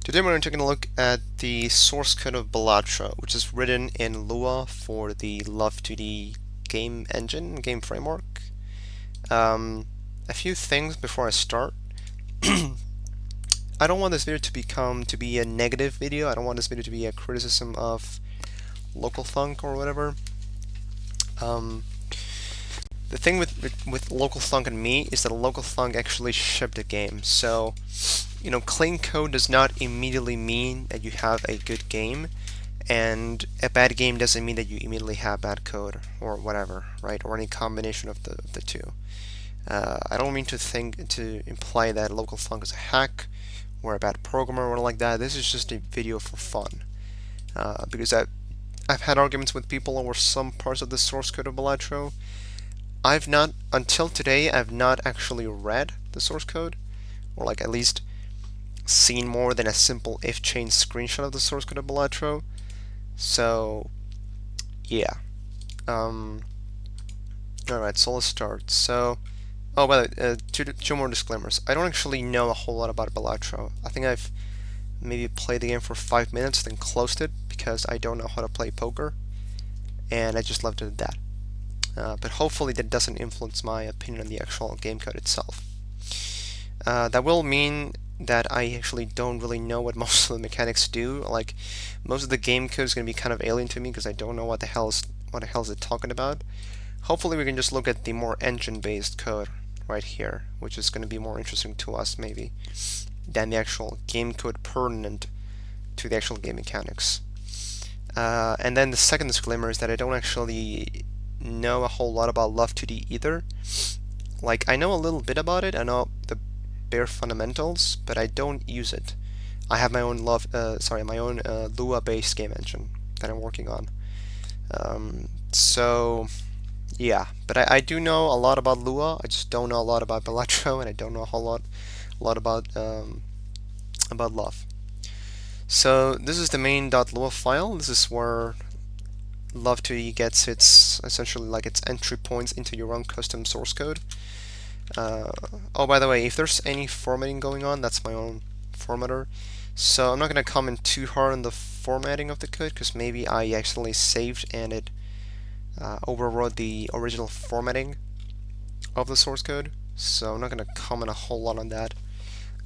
Today we're taking a look at the source code of Balatro, which is written in Lua for the Love2D game engine, game framework. A few things before I start. I don't want this video to be a negative video. I don't want this video to be a criticism of local thunk or whatever. The thing with local thunk and me is that local thunk actually shipped the game. So, clean code does not immediately mean that you have a good game, and a bad game doesn't mean that you immediately have bad code or whatever, right? Or any combination of the two. I don't mean to imply that local thunk is a hack or a bad programmer or like that. This is just a video for fun, because I've had arguments with people over some parts of the source code of Balatro. Until today, I've not actually read the source code, or like at least seen more than a simple if chain screenshot of the source code of Balatro. So, yeah. Alright, so let's start. So, oh, by the way, two more disclaimers. I don't actually know a whole lot about Balatro. I think I've maybe played the game for 5 minutes, then closed it because I don't know how to play poker, and I just left it at that. But hopefully that doesn't influence my opinion on the actual game code itself. That will mean that I actually don't really know what most of the mechanics do. Like, most of the game code is going to be kind of alien to me because I don't know what the hell is it talking about. Hopefully we can just look at the more engine-based code right here, which is going to be more interesting to us maybe than the actual game code pertinent to the actual game mechanics. And then the second disclaimer is that I don't actually know a whole lot about Love2D either. Like, I know a little bit about it. I know the bare fundamentals, but I don't use it. I have my own Lua-based game engine that I'm working on. So yeah, but I do know a lot about Lua. I just don't know a lot about Balatro, and I don't know a lot about Love. So this is the main.lua file. This is where Love2D gets its essentially like its entry points into your own custom source code. Oh, by the way, if there's any formatting going on, that's my own formatter. So I'm not going to comment too hard on the formatting of the code because maybe I accidentally saved and it overrode the original formatting of the source code. So I'm not going to comment a whole lot on that,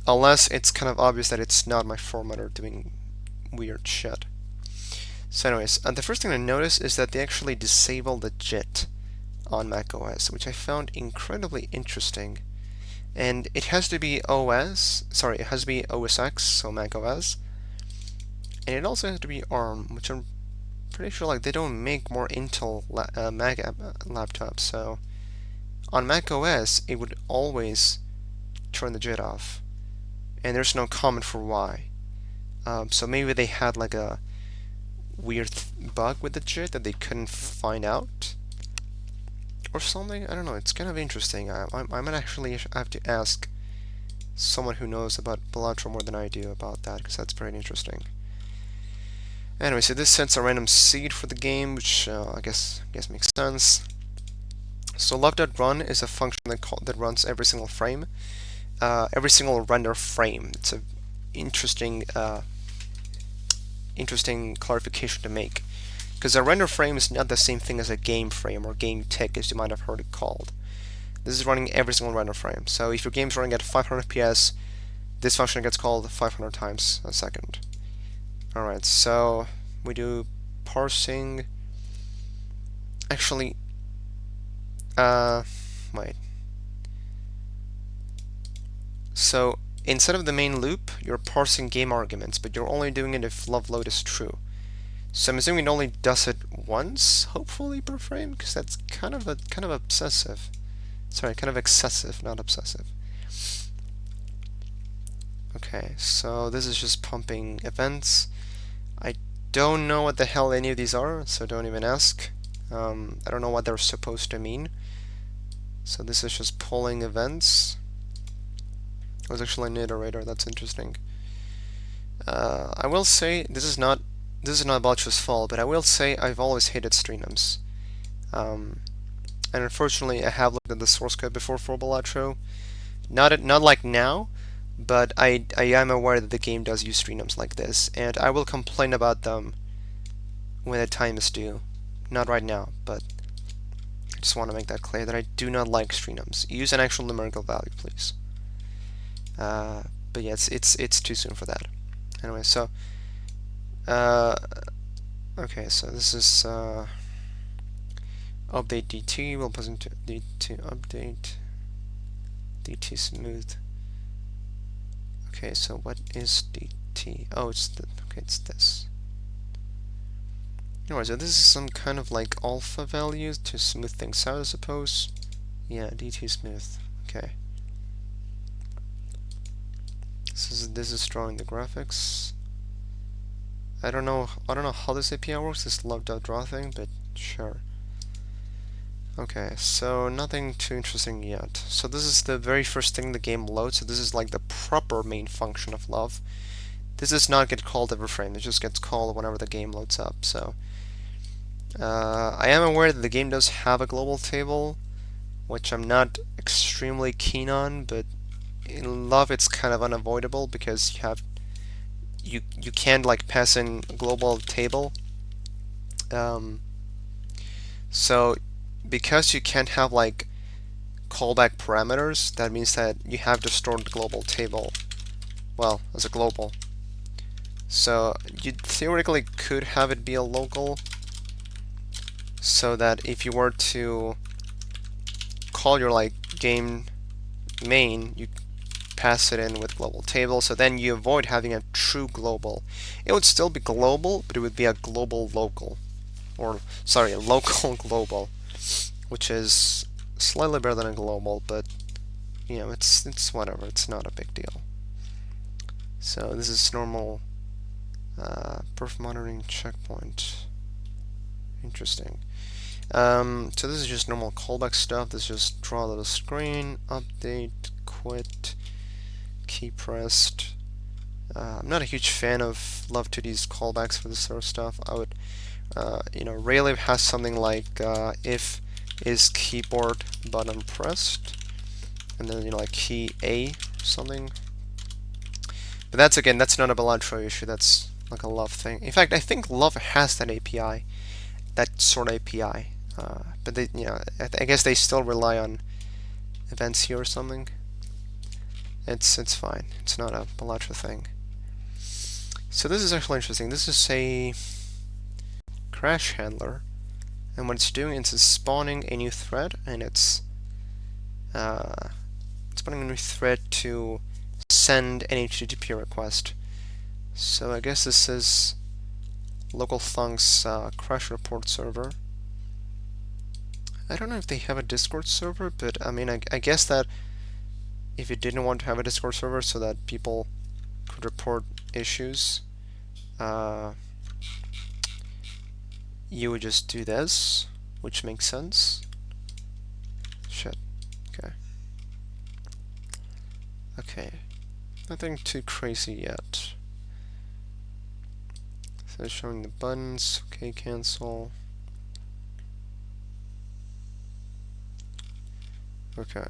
unless it's kind of obvious that it's not my formatter doing weird shit. So anyways, the first thing I noticed is that they actually disabled the JIT on macOS, which I found incredibly interesting. And it has to be it has to be OS X, so macOS. And it also has to be ARM, which I'm pretty sure like they don't make more Intel Mac laptops, so on macOS it would always turn the JIT off. And there's no comment for why. So maybe they had like a weird bug with the JIT that they couldn't find out or something. I don't know. It's kind of interesting. I might actually have to ask someone who knows about Balatro more than I do about that, because that's pretty interesting. Anyway, so this sets a random seed for the game, which I guess makes sense. So love.run is a function that runs every single frame, every single render frame. It's a interesting clarification to make, because a render frame is not the same thing as a game frame or game tick, as you might have heard it called. This is running every single render frame. So if your game's running at 500 FPS, this function gets called 500 times a second. Alright, so we do parsing. Actually, wait. So instead of the main loop, you're parsing game arguments, but you're only doing it if loveload is true. So I'm assuming it only does it once, hopefully, per frame, because that's kind of obsessive. Sorry, kind of excessive, not obsessive. Okay, so this is just pumping events. I don't know what the hell any of these are, so don't even ask. I don't know what they're supposed to mean. So this is just pulling events. It was actually an iterator. That's interesting. I will say this is not Balatro's fault, but I will say I've always hated streams. And unfortunately, I have looked at the source code before for Balatro. Not like now, but I am aware that the game does use tree like this, and I will complain about them when the time is due. Not right now, but I just want to make that clear that I do not like tree Use an actual numerical value, please. But yeah, it's too soon for that. Anyway, so uh, okay, so this is update DT. We'll put into DT update DT smooth. Okay, so what is DT? Oh, okay, it's this. Anyway, so this is some kind of like alpha value to smooth things out, I suppose. Yeah, DT smooth. Okay. This is drawing the graphics. I don't know how this API works, this love.draw thing, but sure. Okay, so nothing too interesting yet. So this is the very first thing the game loads, so this is like the proper main function of love. This does not get called every frame, it just gets called whenever the game loads up, so I am aware that the game does have a global table, which I'm not extremely keen on, but in love it's kind of unavoidable because you can't like pass in a global table. So because you can't have like callback parameters, that means that you have to store the global table, well, as a global. So you theoretically could have it be a local, so that if you were to call your like game main, you pass it in with global table, so then you avoid having a true global. It would still be global, but it would be a global local, or sorry, a local global, which is slightly better than a global, but you know, it's whatever, it's not a big deal. So this is normal perf monitoring checkpoint. Interesting. So this is just normal callback stuff. This is just draw a little screen, update, quit, key pressed. I'm not a huge fan of Love2D's callbacks for this sort of stuff. I would, you know, Raylive has something like if is keyboard button pressed, and then, you know, like key A or something. But that's, again, that's not a Balatro issue. That's like a Love thing. In fact, I think Love has that API, that sort of API. But they, you know, I guess they still rely on events here or something. It's fine. It's not a Balatro thing. So this is actually interesting. This is a crash handler, and what it's doing is it's spawning a new thread, and it's spawning a new thread to send an HTTP request. So I guess this is localfunk's crash report server. I don't know if they have a Discord server, but I mean, I guess that if you didn't want to have a Discord server so that people could report issues, you would just do this, which makes sense. Shit. Okay. Okay. Nothing too crazy yet. So showing the buttons. Okay, cancel. Okay.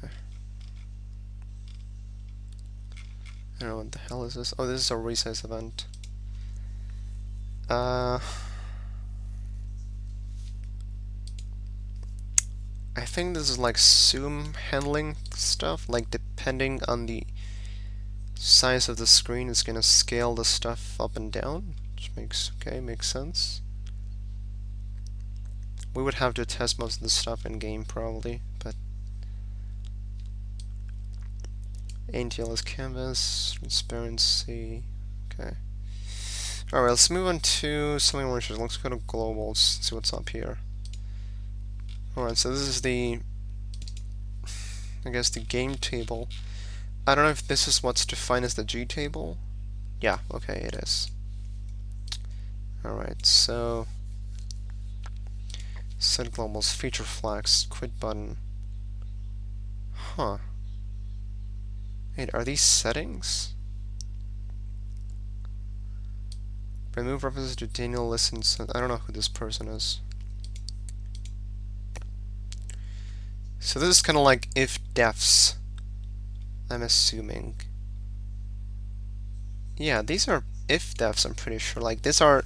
I don't know what the hell is this. Oh, this is a resize event. I think this is like zoom handling stuff, like depending on the size of the screen, it's gonna scale the stuff up and down, which makes sense. We would have to test most of the stuff in game probably, but ANTLS canvas, transparency, okay. Alright, let's move on to something more interesting. Let's go to globals, see what's up here. Alright, so this is the, I guess, the game table. I don't know if this is what's defined as the G table. Yeah, okay, it is. Alright, so set globals, feature flags, quit button. Huh. Wait, are these settings? Remove references to Daniel listens. I don't know who this person is. So this is kind of like if defs, I'm assuming. Yeah, these are if defs, I'm pretty sure. Like, these are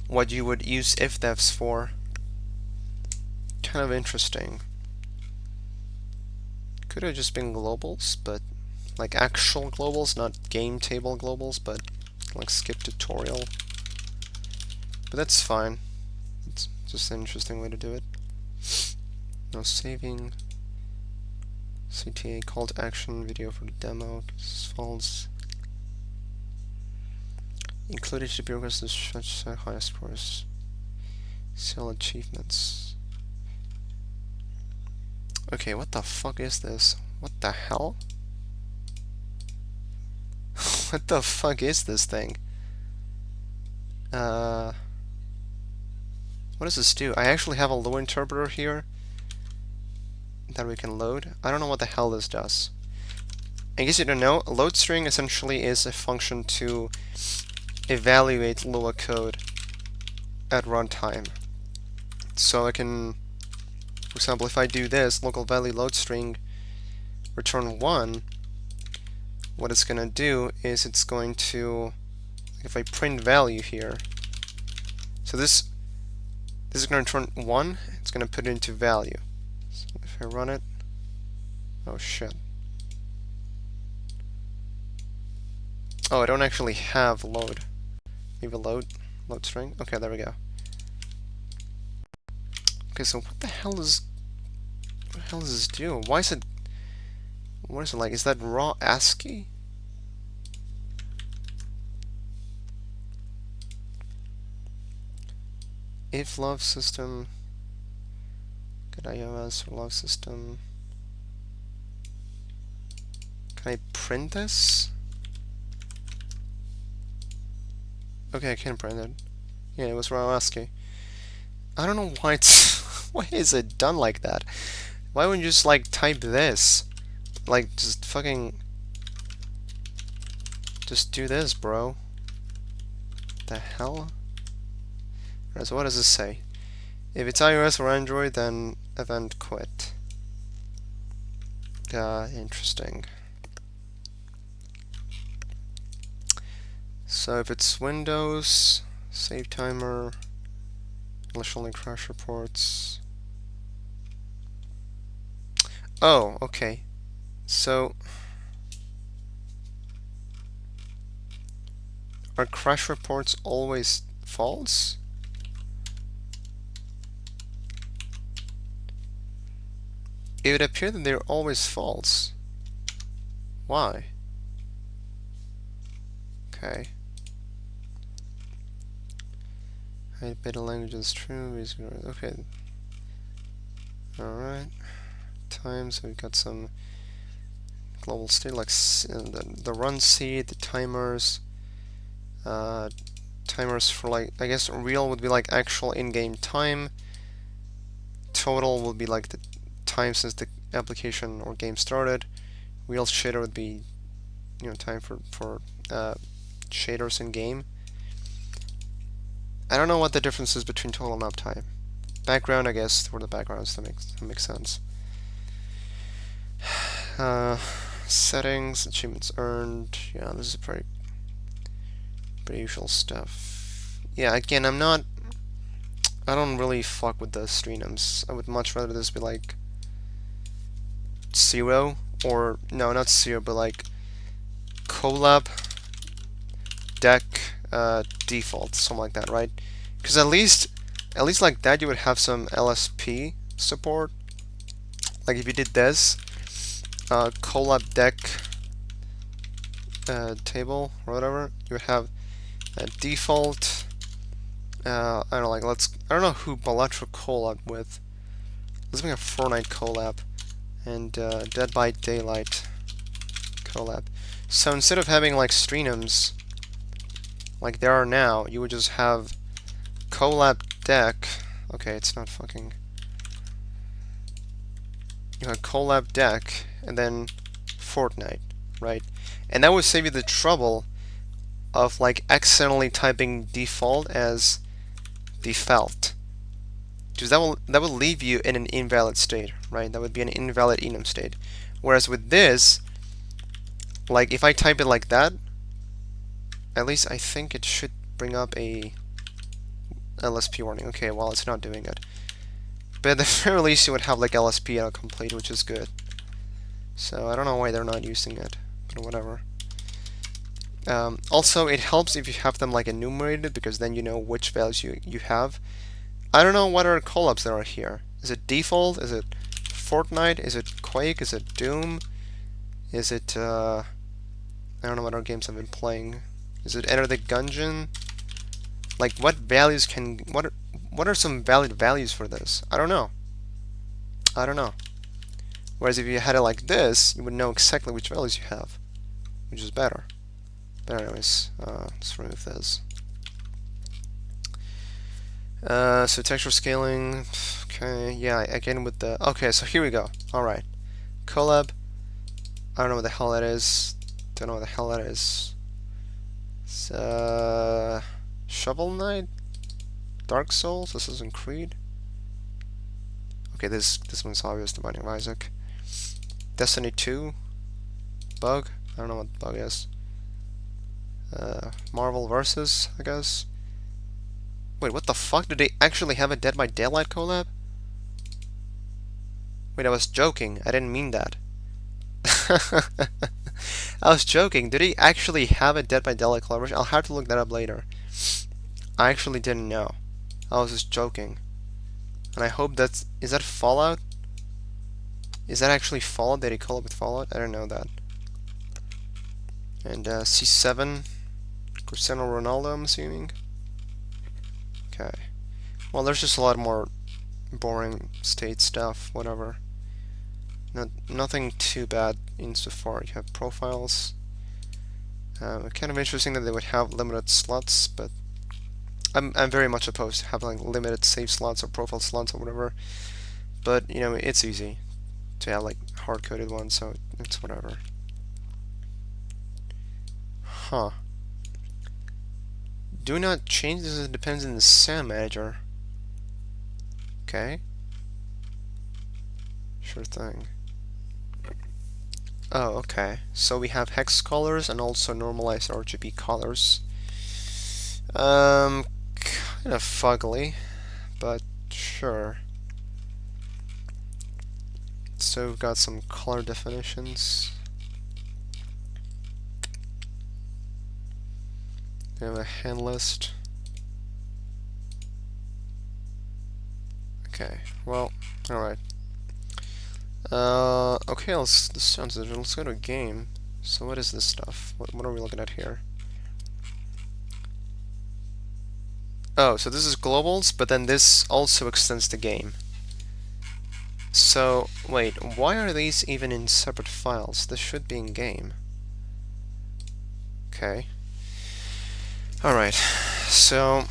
what you would use if defs for. Kind of interesting. Could have just been globals, but like actual globals, not game table globals, but like skip tutorial. But that's fine. It's just an interesting way to do it. No saving. CTA call to action video for the demo. This is false. Included to be requested to highest scores. Sell achievements. Okay, what the fuck is this? What the hell? What the fuck is this thing? What does this do? I actually have a Lua interpreter here that we can load. I don't know what the hell this does. In case you don't know, a load string essentially is a function to evaluate Lua code at runtime. So I can, for example, if I do this, local value load string return 1, what it's going to do is it's going to, if I print value here, so this is going to return 1, it's going to put it into value. So if I run it, oh shit. Oh, I don't actually have load. Maybe load string. Okay, there we go. Okay, so what the hell does this do? Why is it? What is it like? Is that raw ASCII? If love system, get iOS or love system. Can I print this? Okay, I can print it. Yeah, it was raw ASCII. I don't know why it's why is it done like that? Why wouldn't you just like type this? Like just fucking just do this, bro. The hell? Alright, so what does this say? If it's iOS or Android, then event quit. Interesting. So if it's Windows, save timer, initially crash reports. Oh, okay. So are crash reports always false? It would appear that they're always false. Why? Okay. Hide beta language is true. Okay. Alright. Times, we've got some global state, like the run seed, the timers. Timers for, like, I guess real would be like actual in-game time. Total would be like the time since the application or game started. Real shader would be, you know, time for shaders in game. I don't know what the difference is between total and uptime. Background, I guess, for the backgrounds, that makes sense. Settings, achievements earned. Yeah, this is pretty usual stuff. Yeah, again, I don't really fuck with the streams. I would much rather this be like 0, or no, not 0, but like collab deck default, something like that, right? Because at least like that you would have some LSP support. Like if you did this collab deck table or whatever, you would have a default. I don't know, like I don't know who Balatro collab with. Let's make a Fortnite collab and Dead by Daylight collab. So instead of having like streams like there are now, you would just have collab deck. Okay, it's not fucking. You have collab deck and then Fortnite, right? And that would save you the trouble of like accidentally typing default as default, because that will leave you in an invalid state, right? That would be an invalid enum state. Whereas with this, like if I type it like that, At least I think it should bring up a LSP warning. Okay, well, it's not doing it. But at the very least, you would have like LSP autocomplete, which is good. So I don't know why they're not using it, but whatever. Also, it helps if you have them like enumerated, because then you know which values you have. I don't know what other collabs there are here. Is it Default? Is it Fortnite? Is it Quake? Is it Doom? Is it, I don't know what other games I've been playing. Is it Enter the Gungeon? Like, what values can, what are some valid values for this? I don't know. I don't know. Whereas if you had it like this, you would know exactly which values you have, which is better. But anyways, let's remove this. So texture scaling, okay, yeah, again with the, okay, so here we go. Alright, collab, I don't know what the hell that is, don't know what the hell that is. It's, Shovel Knight, Dark Souls, Assassin's Creed. Okay, this one's obvious, The Binding of Isaac. Destiny 2, Bug, I don't know what Bug is. Marvel Versus, I guess. Wait, what the fuck? Did they actually have a Dead by Daylight collab? Wait, I was joking. I didn't mean that. I was joking. Did he actually have a Dead by Daylight collaboration? I'll have to look that up later. I actually didn't know. I was just joking. And I hope that's... Is that Fallout? Is that actually Fallout? Did he collab with Fallout? I don't know that. And C7. Cristiano Ronaldo, I'm assuming. Okay. Well, there's just a lot more boring state stuff, whatever. Nothing too bad insofar. You have profiles. Kind of interesting that they would have limited slots, but I'm very much opposed to having like limited save slots or profile slots or whatever. But you know, it's easy to have like hard-coded ones, so it's whatever. Huh. Do not change this, it depends on the SAM manager. Okay. Sure thing. Oh, okay. So we have hex colors and also normalized RGB colors. Kind of fugly, but sure. So we've got some color definitions. We have a hand list. Okay, well, alright. Okay, this sounds interesting. Let's go to a game. So what is this stuff? What are we looking at here? Oh, so this is globals, but then this also extends the game. So, wait, why are these even in separate files? This should be in game. Okay. Alright, so...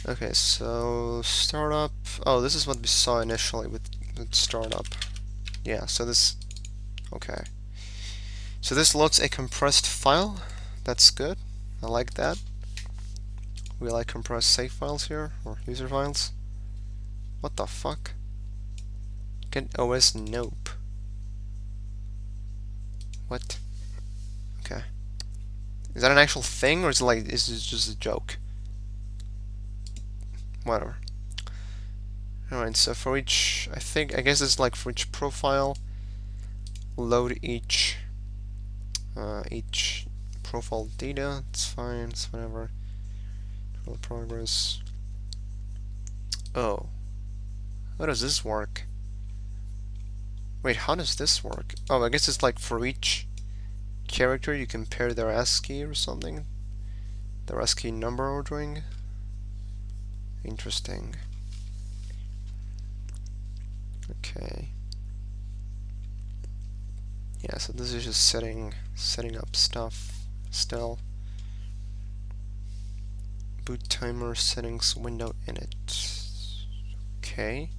Okay, so startup. Oh, this is what we saw initially with startup. Yeah, so this. Okay. So this loads a compressed file. That's good. I like that. We like compressed save files here, or user files. What the fuck? Get OS nope. What? Okay. Is that an actual thing, or is it like, is this just a joke? Whatever. Alright, so for each, I guess it's like for each profile, load each profile data. It's fine, it's whatever. Total progress. Oh. How does this work? Wait, how does this work? Oh, I guess it's like for each character you compare their ASCII or something. Their ASCII number ordering. Interesting. Okay. Yeah, so this is just setting up stuff still. Boot timer settings window init. Okay.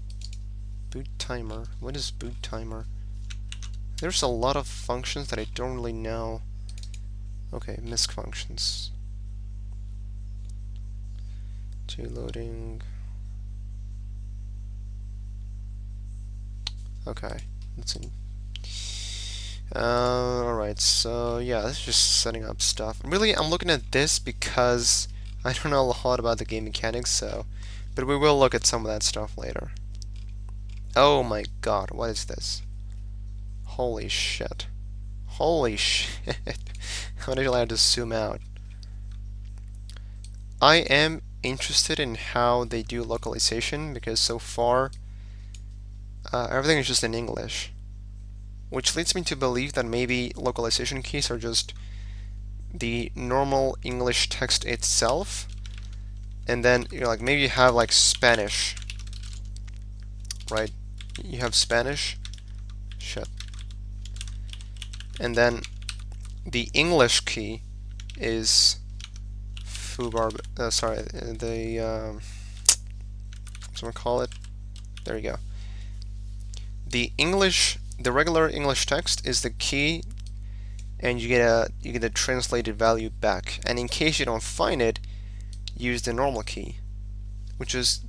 Boot timer. What is boot timer? There's a lot of functions that I don't really know. Okay, misc functions. Loading. Okay, let's see. Alright, so yeah, this is just setting up stuff. Really, I'm looking at this because I don't know a lot about the game mechanics, so... But we will look at some of that stuff later. Oh my god, what is this? Holy shit. Holy shit. How did I have to zoom out? I am interested in how they do localization, because so far, everything is just in English. Which leads me to believe that maybe localization keys are just the normal English text itself, and then like maybe you have like Spanish, right? You have Spanish, shit, and then the English key is foobar. Sorry, what's gonna call it? There you go. The regular English text is the key, and you get a translated value back. And in case you don't find it, use the normal key, which is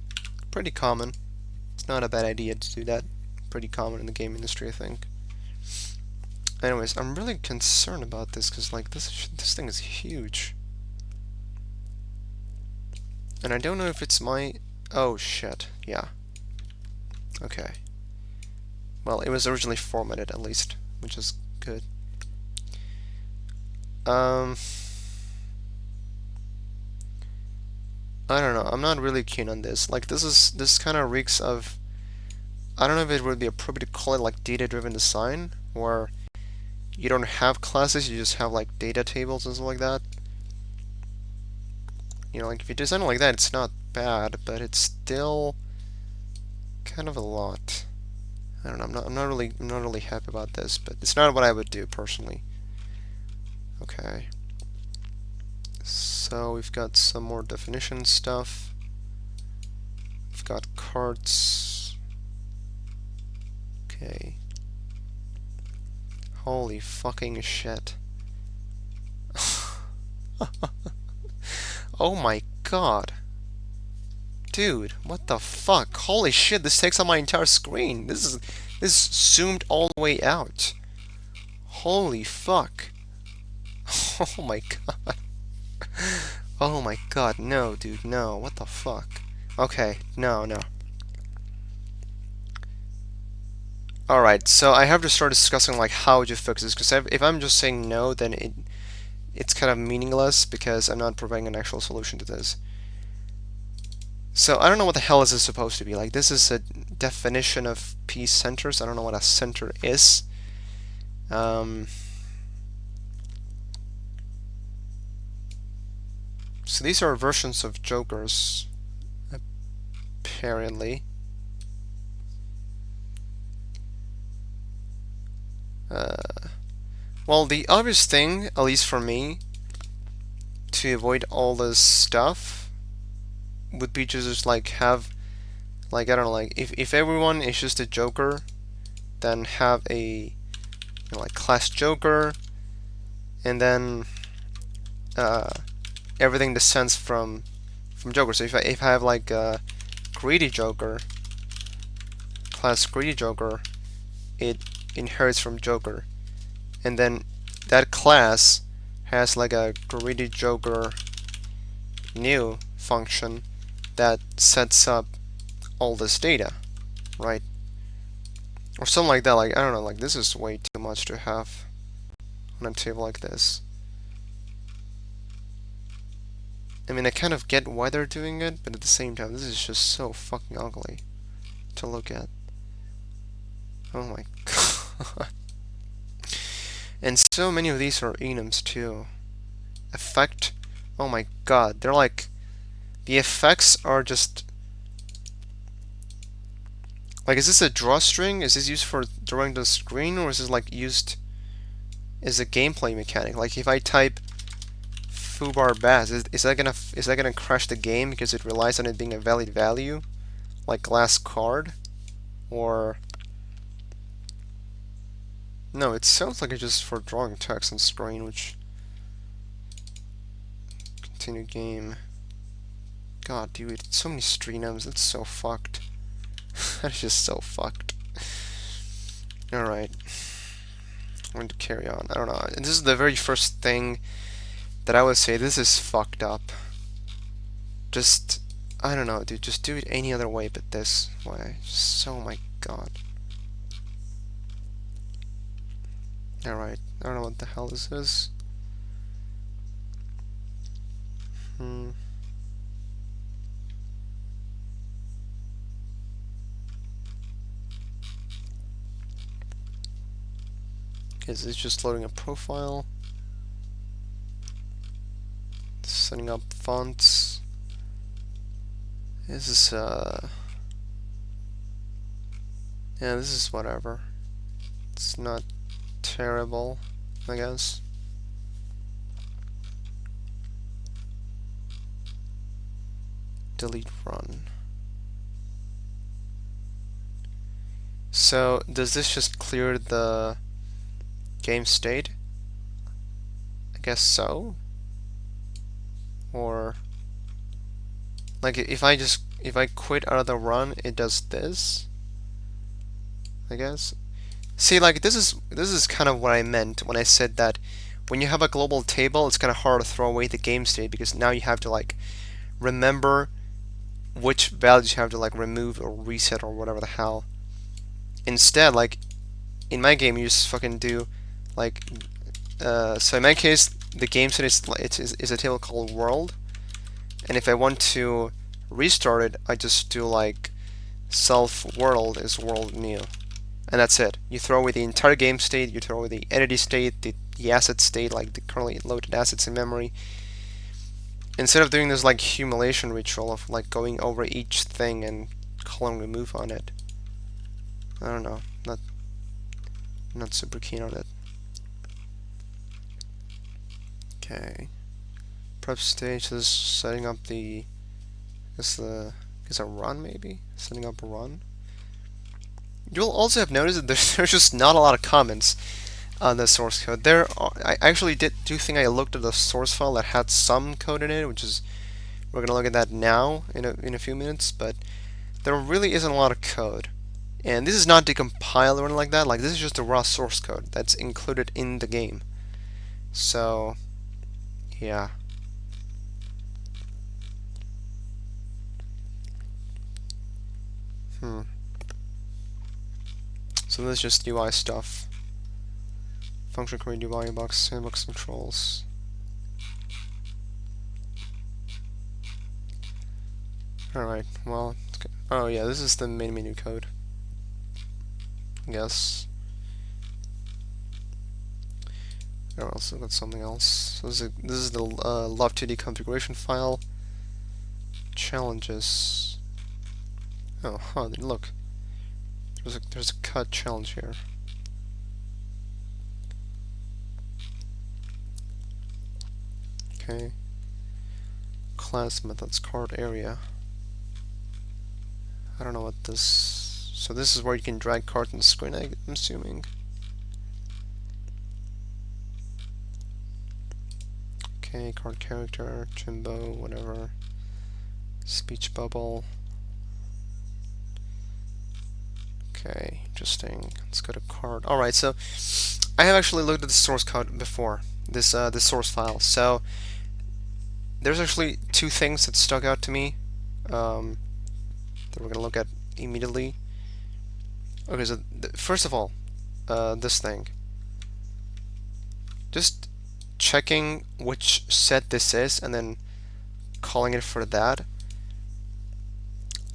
pretty common. It's not a bad idea to do that. Pretty common in the game industry, I think. Anyways, I'm really concerned about this because like this thing is huge, and I don't know if it's my. Oh shit! Yeah. Okay. Well, it was originally formatted at least, which is good. I don't know. I'm not really keen on this. Like this kind of reeks of. I don't know if it would be appropriate to call it like data-driven design, where you don't have classes, you just have like data tables and stuff like that. You know, like if you design it like that, it's not bad, but it's still kind of a lot. I don't know. I'm not really happy about this, but it's not what I would do personally. Okay. So we've got some more definition stuff. We've got cards. Okay. Holy fucking shit. Oh my god. Dude, what the fuck? Holy shit, this takes up my entire screen. This is zoomed all the way out. Holy fuck. Oh my god. Oh my god, no, dude, no. What the fuck? Okay, no. Alright, so I have to start discussing like how would you fix this, because if I'm just saying no, then it's kind of meaningless because I'm not providing an actual solution to this. So I don't know what the hell is this supposed to be. Like this is a definition of P centers. I don't know what a center is. So these are versions of jokers, apparently. Well, the obvious thing, at least for me, to avoid all this stuff would be to just like have, like, I don't know, like if everyone is just a joker, then have a like class joker, and then everything descends from joker. So if I have like a greedy joker, class greedy joker, it inherits from joker, and then that class has like a greedy joker new function that sets up all this data, right? Or something like that. Like I don't know, like this is way too much to have on a table like this. I mean, I kind of get why they're doing it, but at the same time, this is just so fucking ugly to look at. Oh my god. And so many of these are enums too. Effect. Oh my god. They're like... The effects are just... Like, is this a drawstring? Is this used for drawing the screen? Or is this like used as a gameplay mechanic? Like, if I type foobar bass, is that gonna crash the game because it relies on it being a valid value? Like glass card? Or... No, it sounds like it's just for drawing text on screen, which... Continue game. God, dude, so many streams, that's so fucked. That's just so fucked. Alright. I'm going to carry on. I don't know. This is the very first thing that I would say this is fucked up. Just, I don't know, dude. Just do it any other way but this way. So, my god. Alright. I don't know what the hell this is. Is this just loading a profile? Setting up fonts. This is, yeah, this is whatever. It's not terrible, I guess. Delete run. So, does this just clear the game state? I guess so. Or, like, if I quit out of the run, it does this, I guess. See, like, this is kind of what I meant when I said that when you have a global table, it's kind of hard to throw away the game state, because now you have to, like, remember which values you have to, like, remove or reset or whatever the hell. Instead, like, in my game, you just fucking do, like, so in my case, the game state is a table called world, and if I want to restart it, I just do, like, self world is world new, and that's it. You throw away the entire game state, you throw away the entity state, the asset state, like the currently loaded assets in memory. Instead of doing this, like, accumulation ritual of, like, going over each thing and calling remove on it. I don't know, not super keen on it. Okay. Prep stage is setting up the, is a run, maybe? Setting up a run. You'll also have noticed that there's just not a lot of comments on the source code. I actually do think I looked at the source file that had some code in it, which is, we're gonna look at that now in a few minutes, but there really isn't a lot of code. And this is not decompiled or anything like that. Like, this is just the raw source code that's included in the game. So, yeah. So this is just UI stuff. Function create UI box, sandbox controls. Alright, well, oh yeah, this is the main menu code. I guess. Or else I've got something else. So this is the love2d configuration file. Challenges. Oh, huh, look. There's a cut challenge here. Okay. Class methods, card area. I don't know what this... So this is where you can drag card on the screen, I'm assuming. Okay, card character, Jimbo, whatever. Speech bubble. Okay, interesting. Let's go to card. Alright, so I have actually looked at the source code before, this source file. So there's actually two things that stuck out to me that we're going to look at immediately. Okay, so first of all, this thing. Just checking which set this is and then calling it for that.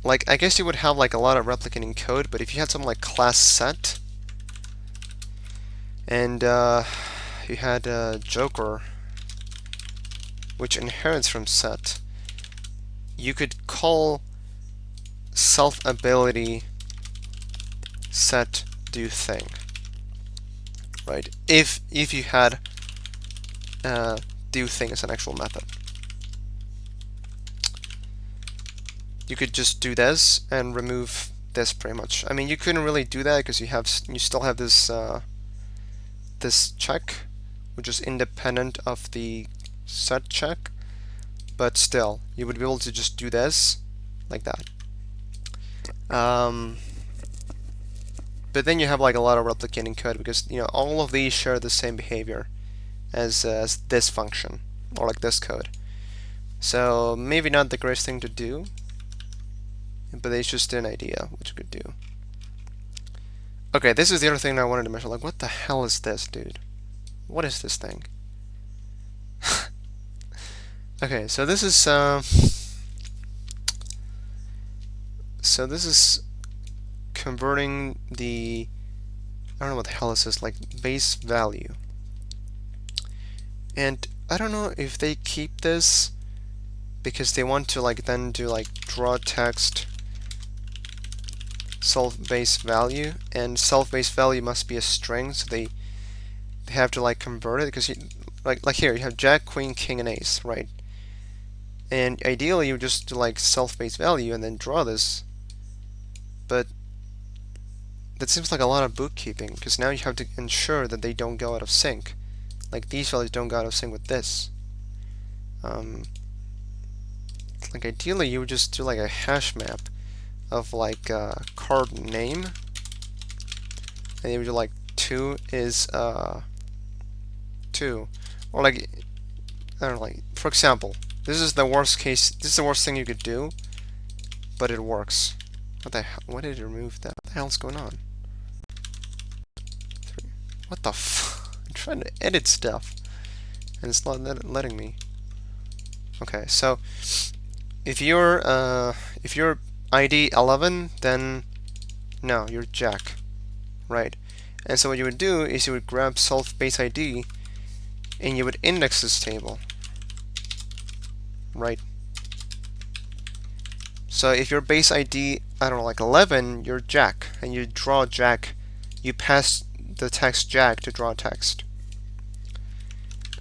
Like, I guess you would have, like, a lot of replicating code, but if you had something like class set and you had Joker, which inherits from set, you could call self ability set do thing, right? If you had do thing as an actual method, you could just do this and remove this pretty much. I mean, you couldn't really do that because you still have this this check, which is independent of the set check, but still, you would be able to just do this like that. But then you have like a lot of replicating code because all of these share the same behavior as this function or like this code. So maybe not the greatest thing to do, but it's just an idea what you could do. Okay, this is the other thing I wanted to mention. Like, what the hell is this, dude? What is this thing? Okay, so this is converting the, I don't know what the hell this is, like base value. And I don't know if they keep this because they want to like then do like draw text self base value, and self base value must be a string, so they have to like convert it because like here you have Jack, Queen, King, and Ace, right? And ideally you just do like self base value and then draw this, but that seems like a lot of bookkeeping because now you have to ensure that they don't go out of sync. Like these values don't go out of sync with this. Like ideally you would just do like a hash map of like card name, and you would do like 2 is 2, or like I don't know, like for example, this is the worst case. This is the worst thing you could do, but it works. What the hell? Why did it remove that? What the hell's going on? What the f? I'm trying to edit stuff, and it's not letting me. Okay, so if you're ID 11, then no, you're Jack, right? And so what you would do is you would grab self base ID, and you would index this table, right? So if your base ID, I don't know, like 11, you're Jack, and you draw Jack. You pass the text Jack to draw text.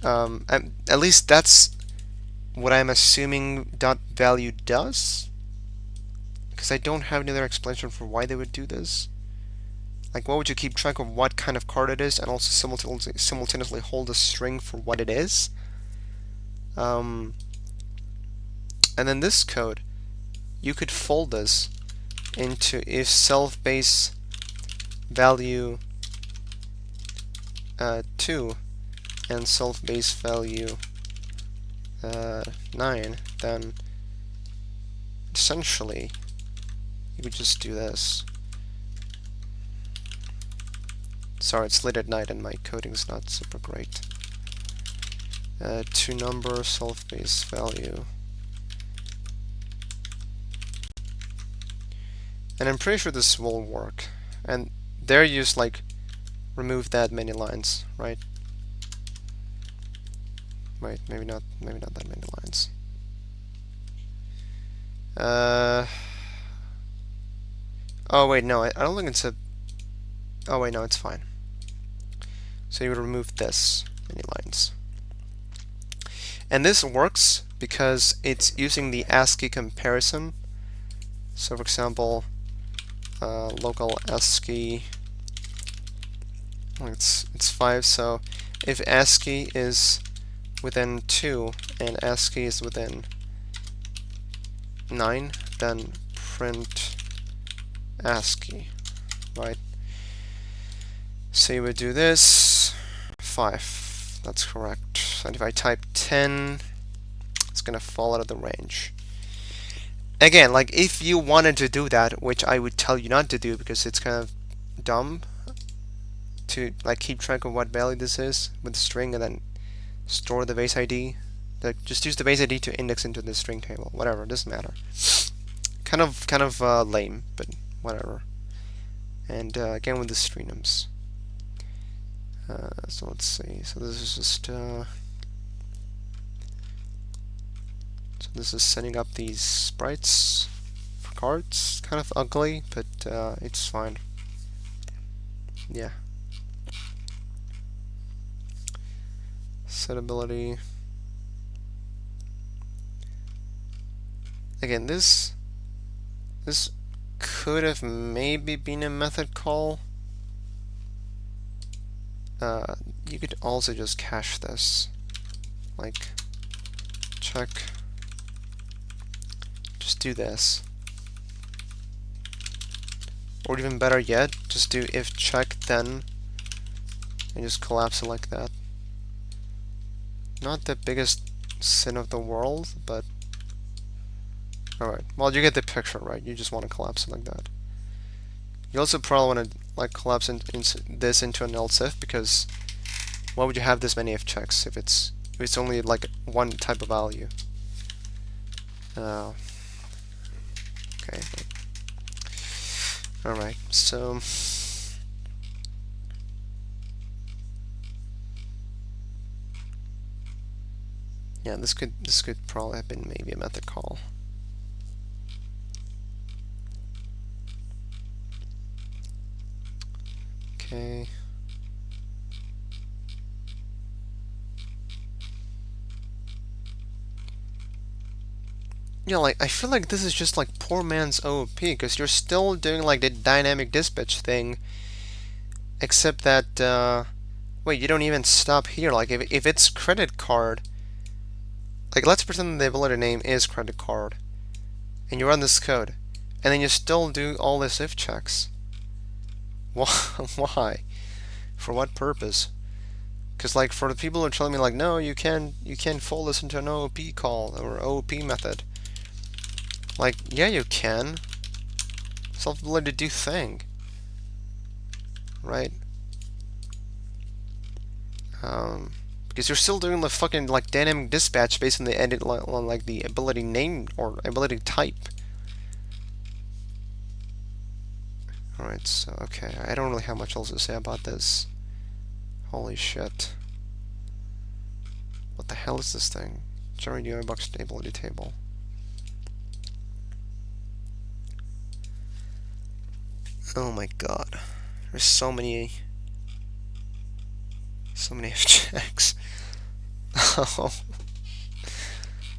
And at least that's what I'm assuming dot value does, because I don't have any other explanation for why they would do this. Like, why would you keep track of what kind of card it is and also simultaneously hold a string for what it is? And then this code, you could fold this into if self base value 2 and self base value 9, then essentially you would just do this. Sorry, it's late at night and my coding's not super great. 2 number self base value. And I'm pretty sure this will work. And there you just like remove that many lines, right? Wait, maybe not that many lines. Oh wait, no, I don't think it's a. Oh wait, no, it's fine. So you would remove this many lines. And this works because it's using the ASCII comparison. So for example, local ASCII, it's 5, so if ASCII is within 2 and ASCII is within 9, then print ASCII, right? So you would do this, 5, that's correct. And if I type 10, it's gonna fall out of the range. Again, like if you wanted to do that, which I would tell you not to do because it's kind of dumb to like keep track of what value this is with the string and then store the base ID. Like just use the base ID to index into the string table. Whatever, it doesn't matter. Kind of lame, but whatever. And again with the strenums. So let's see. So this is just so this is setting up these sprites for cards. Kind of ugly, but it's fine. Yeah. Setability. Again, this could have maybe been a method call. You could also just cache this, like check. Just do this, Or even better yet, just do if check then and just collapse it like that. Not the biggest sin of the world, but alright. Well, you get the picture, right? You just want to collapse it like that. You also probably want to like collapse this into an else if, because why would you have this many if checks if it's only like one type of value? Okay. Alright, so yeah, this could probably have been maybe a method call. Okay. Yeah, like I feel like this is just like poor man's OOP, because you're still doing like the dynamic dispatch thing, except that wait, you don't even stop here. Like if it's credit card, like let's pretend the ability name is credit card, and you run this code, and then you still do all this if checks. Why? For what purpose? Because like for the people who are telling me like, no, you can't fold this into an OOP call or OOP method. Like, yeah, you can. Self-ability to do thing, right? Because you're still doing the fucking like dynamic dispatch based on the edit on like the ability name or ability type. Alright, so okay, I don't really have much else to say about this. Holy shit. What the hell is this thing? Generate UI box ability table. Oh my god. There's so many checks. Oh.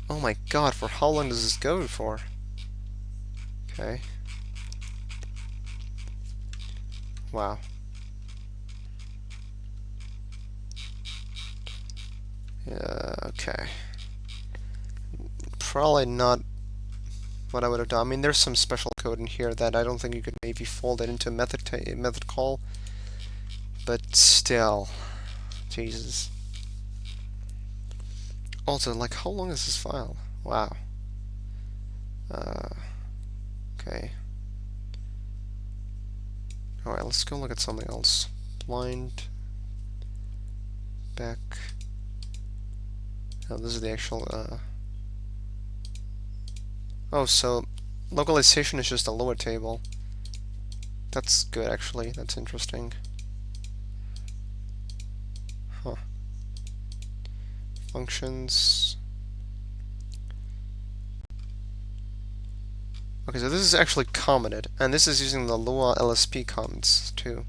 Oh my god, for how long does this go for? Okay. Wow. Yeah, okay. Probably not what I would have done. I mean, there's some special code in here that I don't think you could maybe fold it into a method call, but still, Jesus. Also, like, how long is this file? Wow. Okay. Alright, let's go look at something else. Blind. Back. Oh, this is the actual, Oh, so localization is just a lower table. That's good, actually. That's interesting. Huh. Functions. Okay, so this is actually commented, and this is using the Lua LSP comments, too.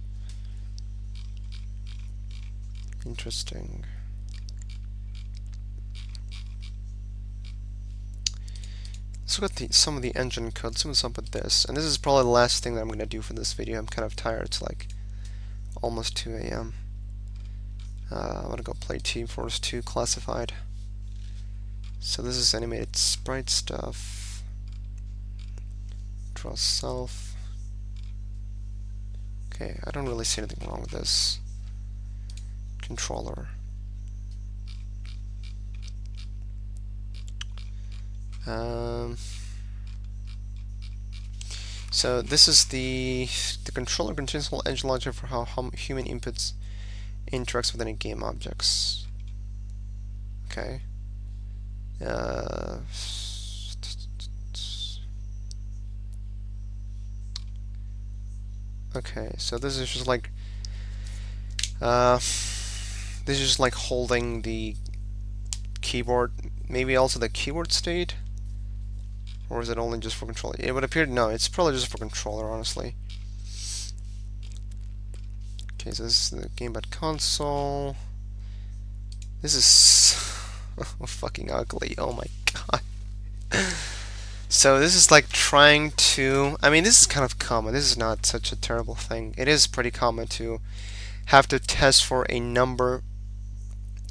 Interesting. Let's look at some of the engine code. Let's see what's up with this. And this is probably the last thing that I'm going to do for this video. I'm kind of tired. It's like almost 2 a.m. I'm going to go play Team Fortress 2 Classified. So this is animated sprite stuff. Draw self. Okay, I don't really see anything wrong with this. Controller. So this is the controller contains whole engine logic for how human inputs interacts with any game objects. Okay. Okay, so this is just like this is just like holding the keyboard, maybe also the keyboard state, or is it only just for controller? It would appear no, it's probably just for controller, honestly. Okay, so this is the gamepad console. This is fucking ugly. Oh my god. So this is like trying to, I mean, this is kind of common. This is not such a terrible thing. It is pretty common to have to test for a number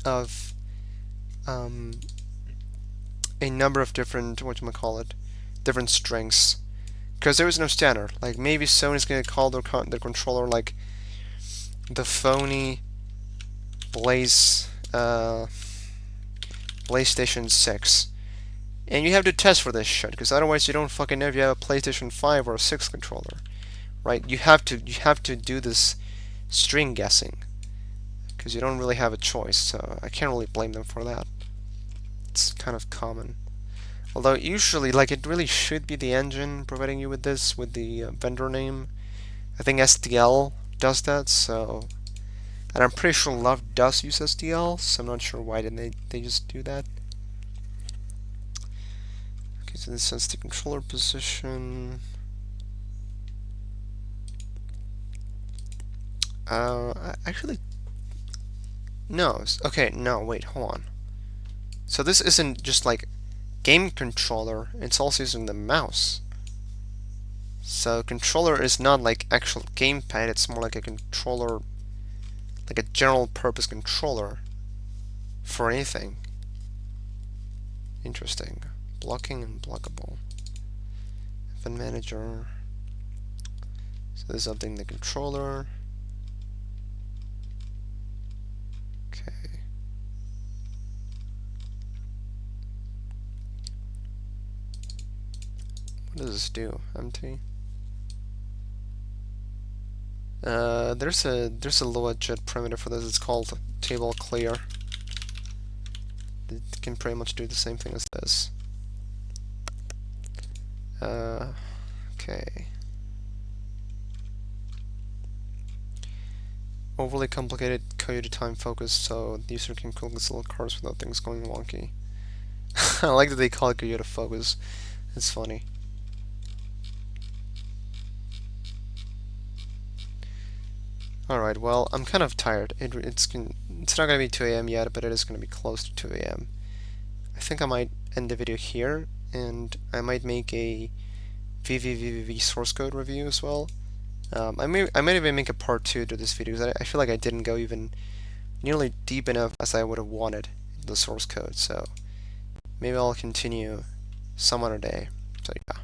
of different, whatchamacallit, different strings, because there is no standard. Like maybe Sony's gonna call their controller like the phony Blaze PlayStation 6, and you have to test for this shit because otherwise you don't fucking know if you have a PlayStation 5 or a 6 controller, right? You have to do this string guessing because you don't really have a choice. So I can't really blame them for that. It's kind of common. Although usually, like, it really should be the engine providing you with this, with the vendor name. I think STL does that, so... And I'm pretty sure Love does use STL, so I'm not sure why didn't they just do that. Okay, so this sets the controller position. Actually... No, okay, no, wait, hold on. So this isn't just like game controller, it's also using the mouse. So controller is not like actual gamepad, it's more like a controller, like a general purpose controller for anything. Interesting. Blocking and blockable. Event manager. So this is updating the controller. Okay. What does this do? Empty. There's a Lua jet parameter for this. It's called table clear. It can pretty much do the same thing as this. Okay. Overly complicated Coyote time focus, so the user can click these little cards without things going wonky. I like that they call it Coyote focus. It's funny. Alright, well, I'm kind of tired. It's not going to be 2 a.m. yet, but it is going to be close to 2 a.m. I think I might end the video here, and I might make a VVVVV source code review as well. I might even make a part 2 to this video, because I feel like I didn't go even nearly deep enough as I would have wanted in the source code, so maybe I'll continue some other day. So yeah.